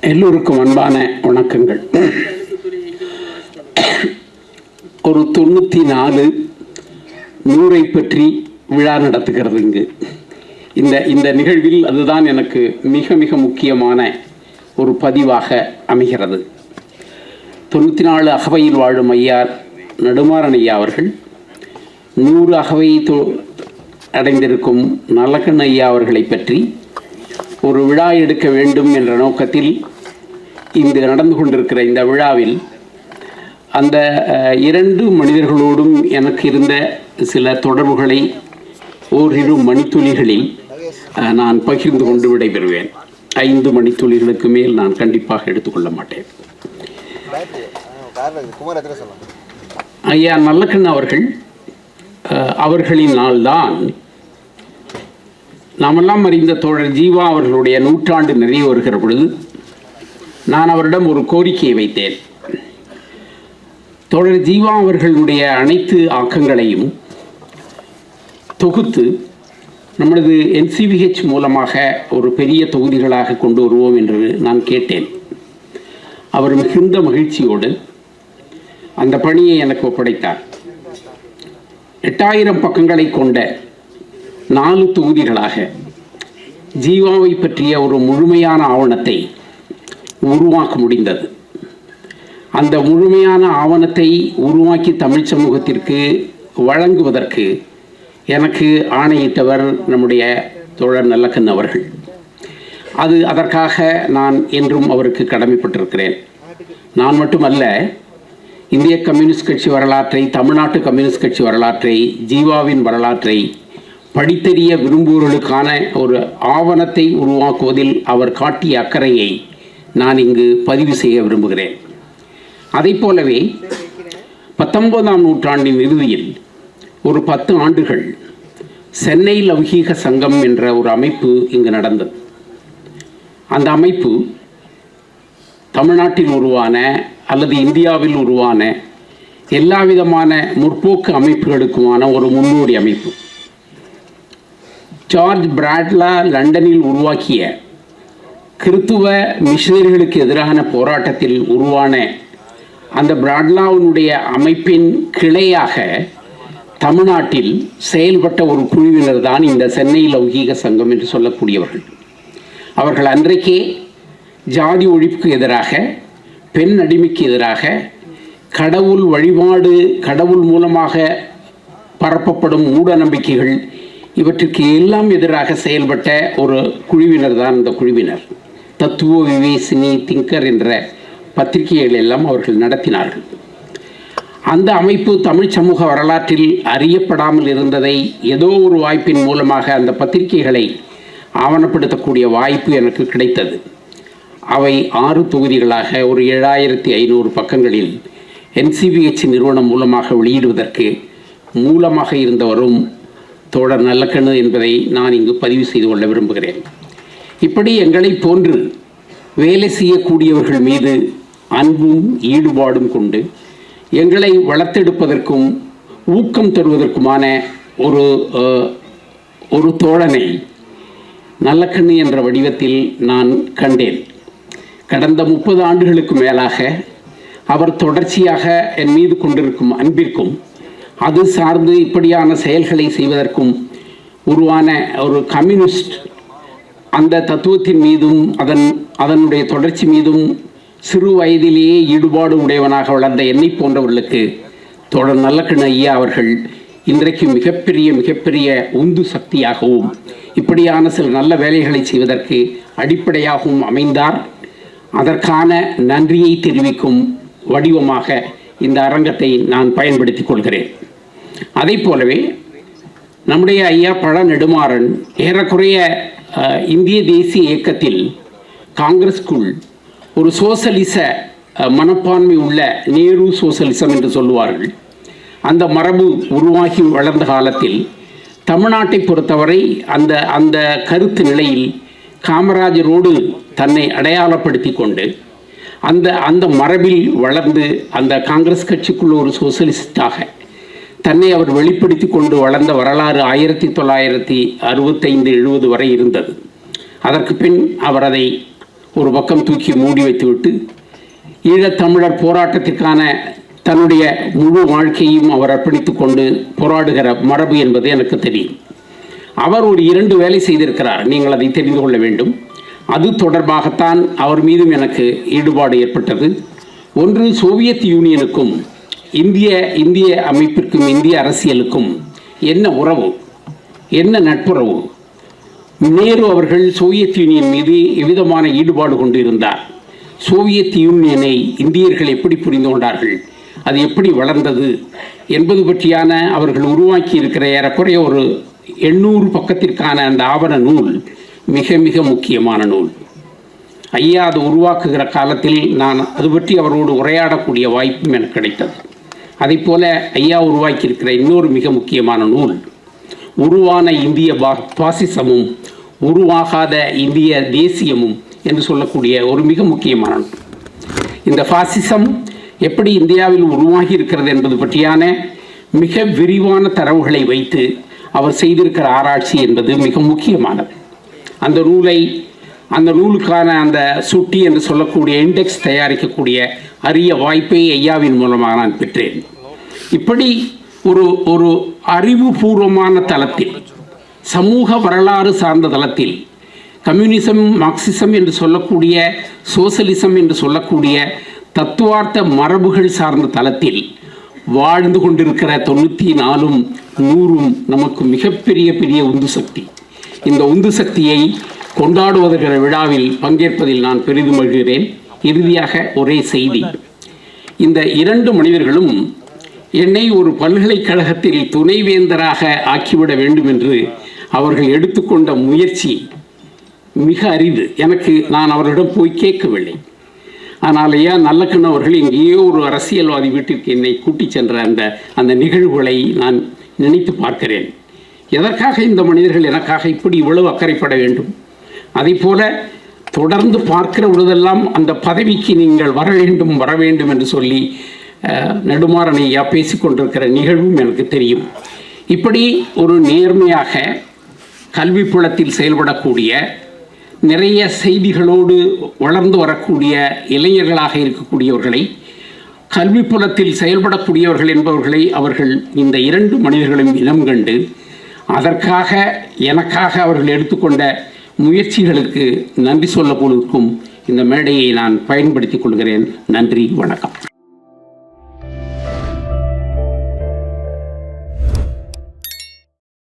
எல்லோருக்கும் அன்பான வணக்கங்கள். ஒரு 94 100 பற்றி விழா நடத்துகிறது இங்கு. இந்த நிகழ்வில் அதுதான் எனக்கு மிக மிக முக்கியமான ஒரு பதிவாக அமைகிறது. 94 அகவையில் வாழும் ஐயா நெடுமாறன் ஐயா அவர்கள், 100 அகவையை அடைந்திருக்கும் நல்லக்கண் ஐயா அவர்களை பற்றி ஒரு விழா எடுக்க வேண்டும் என்ற நோக்கத்தில் இங்கு நடந்து கொண்டிருக்கிற இந்த விழாவில் அந்த 2 மனிதர்களோடும் எனக்கு இருந்த சில தொடர்புகளை ஓரிரு மணித்துளிகளில் நான் பகிர்ந்து கொண்டு விடைபெறுவேன். 5 மணித்துளிகளுக்கு மேல் நான் கண்டிப்பாக எடுத்துக்கொள்ள மாட்டேன். ஐயா நல்லக்கண் அவர்களினால்தான் நாமெல்லாம் அறிந்த தோழர் ஜீவா அவர்களுடைய 100 நிறைய வருகிற பொழுது நான் அவரிடம் ஒரு கோரிக்கையை வைத்தேன். தோழர் ஜீவா அவர்களுடைய அனைத்து ஆக்கங்களையும் தொகுத்து நம்மளது NCVH மூலமாக ஒரு பெரிய தொகுதிகளாக கொண்டு வருவோம் என்று நான் கேட்டேன். அவர் மிகுந்த மகிழ்ச்சியோடு அந்த பணியை எனக்கு ஒப்படைத்தார். 8000 பக்கங்களை கொண்ட 4 தொகுதிகளாக ஜீவாவை பற்றிய ஒரு முழுமையான ஆவணத்தை உருவாக்க முடிந்தது. அந்த முழுமையான ஆவணத்தை உருவாக்கி தமிழ் சமூகத்திற்கு வழங்குவதற்கு எனக்கு ஆணையிட்டவர் நம்முடைய தோழர் நல்லக்கண் அவர்கள். அதற்காக நான் என்றும் அவருக்கு கடமைப்பட்டிருக்கிறேன். நான் மட்டுமல்ல, இந்திய கம்யூனிஸ்ட் கட்சி வரலாற்றை, தமிழ்நாட்டு கம்யூனிஸ்ட் கட்சி வரலாற்றை, ஜீவாவின் வரலாற்றை படித்தறிய விரும்புவோர்களுக்கான ஒரு ஆவணத்தை உருவாக்குவதில் அவர் காட்டிய அக்கறையை நான் இங்கு பதிவு செய்ய விரும்புகிறேன். அதை போலவே 19ஆம் நூற்றாண்டின் இறுதியில் ஒரு 10 ஆண்டுகள் சென்னை லௌகீக சங்கம் என்ற ஒரு அமைப்பு இங்கு நடந்தது. அந்த அமைப்பு தமிழ்நாட்டில் உருவான அல்லது இந்தியாவில் உருவான எல்லா விதமான முற்போக்கு அமைப்புகளுக்குமான ஒரு முன்னோடி அமைப்பு. ஜார்ஜ் பிராட்லா லண்டனில் உருவாக்கிய கிறித்துவ மிஷனரிகளுக்கு எதிரான போராட்டத்தில் உருவான அந்த பிராட்லாவினுடைய அமைப்பின் கிளையாக தமிழ்நாட்டில் செயல்பட்ட ஒரு குழுவினர் தான் இந்த சென்னை லௌகீக சங்கம் என்று சொல்லக்கூடியவர்கள். அவர்கள் அன்றைக்கே ஜாதி ஒழிப்புக்கு எதிராக, பெண் அடிமைக்கு எதிராக, கடவுள் வழிபாடு, கடவுள் மூலமாக பரப்பப்படும் மூட நம்பிக்கைகள், இவற்றுக்கு எல்லாம் எதிராக செயல்பட்ட ஒரு குழுவினர் தான் இந்த குழுவினர். தத்துவ விவேசினி, திங்கர் என்ற பத்திரிகைகள் எல்லாம் அவர்கள் நடத்தினார்கள். அந்த அமைப்பு தமிழ் சமூக வரலாற்றில் அறியப்படாமல் இருந்ததை ஏதோ ஒரு வாய்ப்பின் மூலமாக அந்த பத்திரிகைகளை ஆவணப்படுத்தக்கூடிய வாய்ப்பு எனக்கு கிடைத்தது. அவை 6 தொகுதிகளாக ஒரு 7500 பக்கங்களில் NCVH நிறுவனம் மூலமாக வெளியிடுவதற்கு மூலமாக இருந்தவரும் தோழர் நல்லக்கண் என்பதை நான் இங்கு பதிவு செய்து கொள்ள விரும்புகிறேன். இப்படி எங்களை போன்று வேலை செய்யக்கூடியவர்கள் மீது அன்பும் ஈடுபாடும் கொண்டு எங்களை வளர்த்தெடுப்பதற்கும் ஊக்கம் தருவதற்குமான ஒரு தோழனை நல்லக்கண் என்ற வடிவத்தில் நான் கண்டேன். கடந்த 30 ஆண்டுகளுக்கு மேலாக அவர் தொடர்ச்சியாக என் மீது கொண்டிருக்கும் அன்பிற்கும் அது சார்ந்து இப்படியான செயல்களை செய்வதற்கும் உருவான ஒரு கம்யூனிஸ்ட் அந்த தத்துவத்தின் மீதும் அதனுடைய தொடர்ச்சி மீதும் சிறு வயதிலேயே ஈடுபாடு உடையவனாக வளர்ந்த என்னை போன்றவர்களுக்கு தோழர் நல்லக்கண் ஐயா அவர்கள் இன்றைக்கு மிகப்பெரிய உந்து சக்தியாகவும் இப்படியான சில நல்ல வேலைகளை செய்வதற்கு அடிப்படையாகவும் அமைந்தார். அதற்கான நன்றியை தெரிவிக்கும் வடிவமாக இந்த அரங்கத்தை நான் பயன்படுத்திக் கொள்கிறேன். அதை போலவே நம்முடைய ஐயா பழ நெடுமாறன் ஏறக்குறைய இந்திய தேசிய இயக்கத்தில் காங்கிரஸ்குள் ஒரு சோசலிச மனப்பான்மை உள்ள நேரு சோசலிசம் என்று சொல்லுவார்கள். அந்த மரபு உருவாகி வளர்ந்த காலத்தில் தமிழ்நாட்டை பொறுத்தவரை அந்த கருத்து நிலையில் காமராஜரோடு தன்னை அடையாளப்படுத்தி கொண்டு அந்த மரபில் வளர்ந்து அந்த காங்கிரஸ் கட்சிக்குள்ள ஒரு சோசலிஸ்டாக தன்னை அவர் வெளிப்படுத்தி கொண்டு வளர்ந்த வரலாறு 1965-70 வரை இருந்தது. அதற்கு பின் அவர் அதை ஒரு பக்கம் தூக்கி மூடி வைத்துவிட்டு ஈழத்தமிழர் போராட்டத்திற்கான தன்னுடைய முழு வாழ்க்கையும் அவர் அர்ப்பணித்துக் கொண்டு போராடுகிற மரபு என்பது எனக்கு தெரியும். அவர் ஒரு 2 வேலை செய்திருக்கிறார், நீங்கள் அதை தெரிந்து கொள்ள வேண்டும். அது தொடர்பாகத்தான் அவர் மீதும் எனக்கு ஈடுபாடு ஏற்பட்டது. ஒன்று, சோவியத் யூனியனுக்கும் இந்திய அமைப்பிற்கும் இந்திய அரசியலுக்கும் என்ன உறவு, என்ன நட்புறவு. நேரு அவர்கள் சோவியத் யூனியன் மீது எவ்விதமான ஈடுபாடு கொண்டு இருந்தார், சோவியத் யூனியனை இந்தியர்கள் எப்படி புரிந்து கொண்டார்கள், அது எப்படி வளர்ந்தது என்பது பற்றியான அவர்கள் உருவாக்கி இருக்கிற ஏறக்குறைய ஒரு 800 பக்கத்திற்கான அந்த ஆவண நூல் மிக மிக முக்கியமான நூல். ஐயா அது உருவாக்குகிற காலத்தில் நான் அது பற்றி அவரோடு உரையாடக்கூடிய வாய்ப்பும் எனக்கு கிடைத்தது. அதை போல ஐயா உருவாக்கியிருக்கிற இன்னொரு மிக முக்கியமான நூல் உருவான இந்திய பாசிசமும் உருவாகாத இந்திய தேசியமும் என்று சொல்லக்கூடிய ஒரு மிக முக்கியமான நூல். இந்த பாசிசம் எப்படி இந்தியாவில் உருவாகி இருக்கிறது என்பது பற்றியான மிக விரிவான தரவுகளை வைத்து அவர் செய்திருக்கிற ஆராய்ச்சி என்பது மிக முக்கியமானது. அந்த நூலுக்கான அந்த சுட்டி என்று சொல்லக்கூடிய இண்டெக்ஸ் தயாரிக்கக்கூடிய அரிய வாய்ப்பை ஐயாவின் மூலமாக நான் பெற்றேன். இப்படி ஒரு அறிவுபூர்வமான தளத்தில், சமூக வரலாறு சார்ந்த தளத்தில், கம்யூனிசம் மார்க்சிசம் என்று சொல்லக்கூடிய, சோசலிசம் என்று சொல்லக்கூடிய தத்துவார்த்த மரபுகள் சார்ந்த தளத்தில் வாழ்ந்து கொண்டிருக்கிற 94ம் 100ம் நமக்கு மிகப்பெரிய உந்து சக்தி. இந்த உந்து சக்தியை கொண்டாடுவதற்கிற விழாவில் பங்கேற்பதில் நான் பெரிதும் மகிழ்கிறேன். இறுதியாக ஒரே செய்தி, இந்த 2 மனிதர்களும் என்னை ஒரு பல்கலைக்கழகத்தில் துணைவேந்தராக ஆக்கிவிட வேண்டும் என்று அவர்கள் எடுத்துக்கொண்ட முயற்சி மிக அரிது. நான் அவர்களிடம் போய் கேட்கவில்லை. ஆனால் ஐயா நல்லக்கண்ணு அவர்கள் எங்கேயோ ஒரு அரசியல்வாதி வீட்டிற்கு என்னை கூட்டி சென்ற அந்த நிகழ்வுகளை நான் நினைத்து பார்க்கிறேன். எதற்காக இந்த மனிதர்கள் எனக்காக இப்படி இவ்வளவு அக்கறைப்பட வேண்டும்? அதை போல தொடர்ந்து பார்க்கிற பொழுதெல்லாம் அந்த பதவிக்கு நீங்கள் வர வேண்டும் என்று சொல்லி நெடுமாறன் ஐயா பேசிக்கொண்டிருக்கிற நிகழ்வும் எனக்கு தெரியும். இப்படி ஒரு நேர்மையாக கல்வி புலத்தில் செயல்படக்கூடிய, நிறைய செய்திகளோடு வளர்ந்து வரக்கூடிய இளைஞர்களாக இருக்கக்கூடியவர்களை, கல்வி புலத்தில் செயல்படக்கூடியவர்கள் என்பவர்களை அவர்கள் இந்த 2 மனிதர்களும் இனம் கண்டு எனக்காக அவர்கள் எடுத்துக்கொண்ட முயற்சிகளுக்கு நன்றி சொல்ல போலிருக்கும் இந்த மேடையை நான் பயன்படுத்திக் கொள்கிறேன். நன்றி, வணக்கம்.